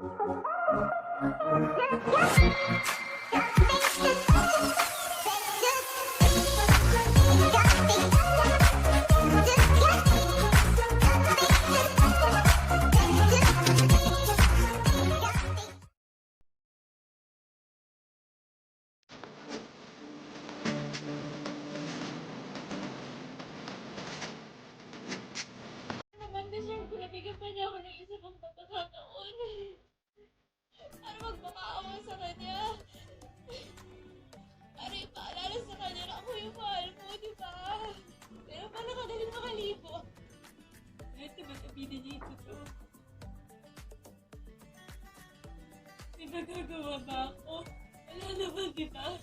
Naman deserve ko na bigyan pa niya ako ng isa pang pagkakataon. Para magpakaawa sa kanya. Para ipaalala sa kanya na ako yung mahal mo, di ba? Pero paano ka galing makalibo? Kahit naman aminin niya ito to. May magagawa ba ako? Wala naman, di ba?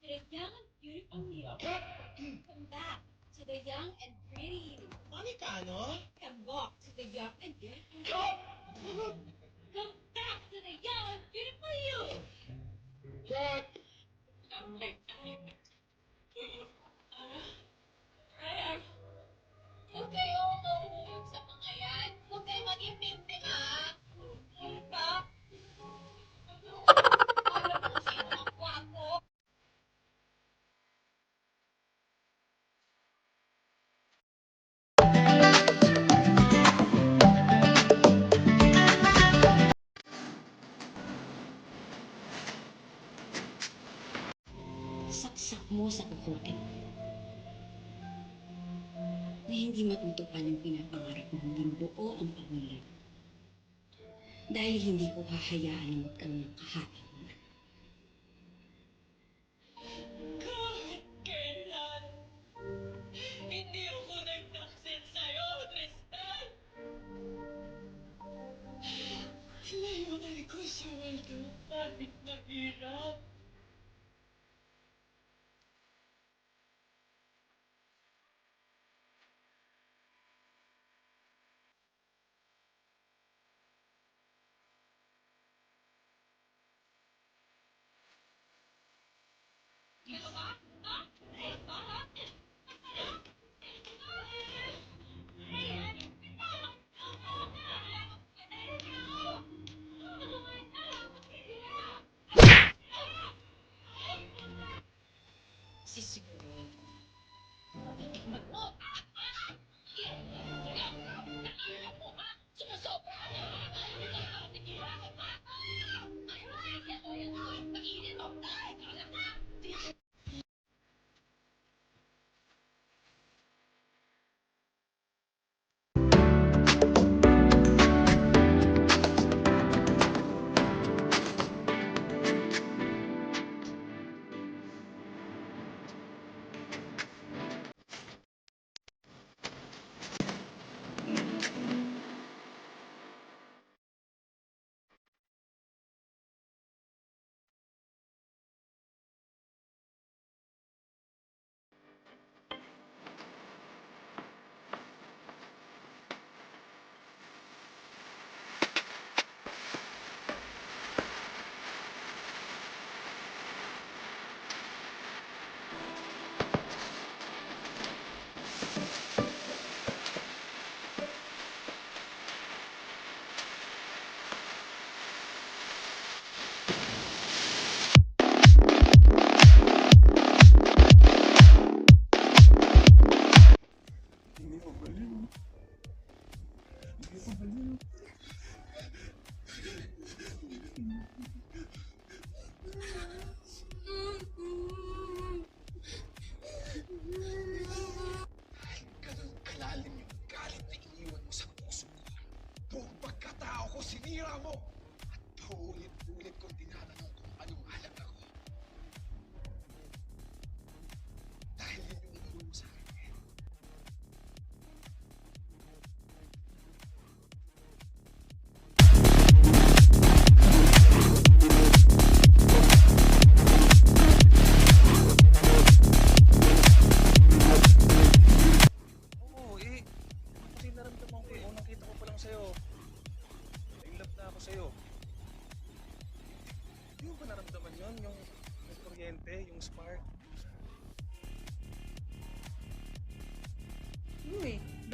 To the young and beautiful you. Come back to the young and pretty you. Panikano? Come back to the young and beautiful you. Come back to the young and beautiful you. Cut! Ryan, huwag kayong mahuhulog sa mga yan. Huwag kayong maging biktima. Ha? Alam mo kung sino ang kwapo. Saksak mo sa kukutin na hindi matutupad ang pinapangarap mo hanggang buo ang pamilya. Dahil hindi ko hahayaan na magkaroon ng kahati mo. Kahit kailan, hindi ako nagtaksil sa'yo, Tristan! Layunin ko sa mundo kahit mahirap.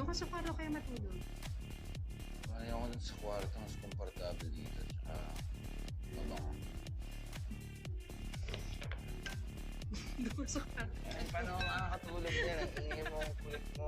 sa kwarto kayo matulog. Ayaw ko dun sa kwarto, mas komportable dito. Tsaka, mabango. Doon sa kwarto. Ay, paano ako makakatulog yan? Ang ingay mo, ang kulit mo.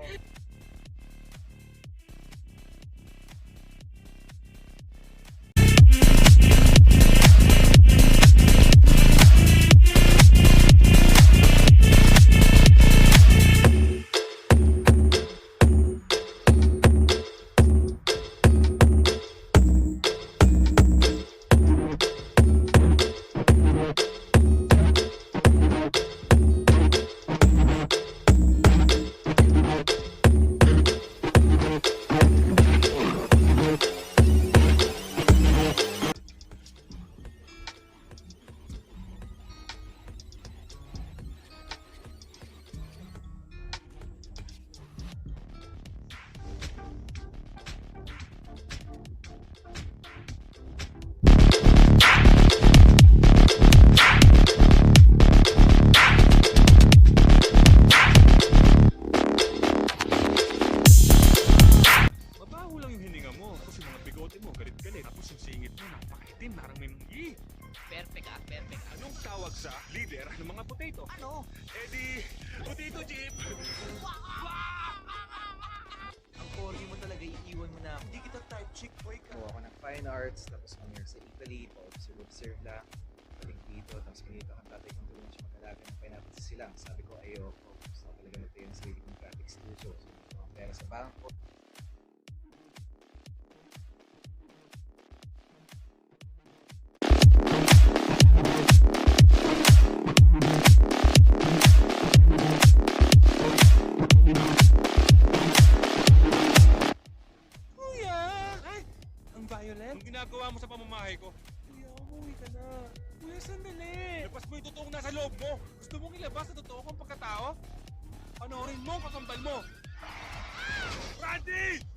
Mabaho lang yung hininga mo. Tapos yung mga bigote mo, galit-galit. Tapos yung singit mo, napakaitim, narang may manggi. Perfect ah, perfect. Anong tawag sa leader ng mga potato? Ano? Eddie, potato chip! Ang corgi mo talaga, iiwan mo na ako. Hindi kita type chick, boy ka. Ako ng fine arts, tapos 1 year sa Italy, pa-observe lang, balik dito, tapos ganito ang tatay kong tulungan siya mag-alaga ng pineapple sa silang. Sabi ko, ayoko, gusto ko talaga magtayo ng sarili kong graphic studio. So, mga pera sa bangko. Kuya! Ay! Ang violent? Anong ginagawa mo sa pamamahay ko? Kuya, umuwi ka na. Kuya, sandali. Labas mo yung totoong nasa loob mo. Gusto mong ilabas na totoo kong pagkatao? Panoorin mo ang kakambal mo. Randy!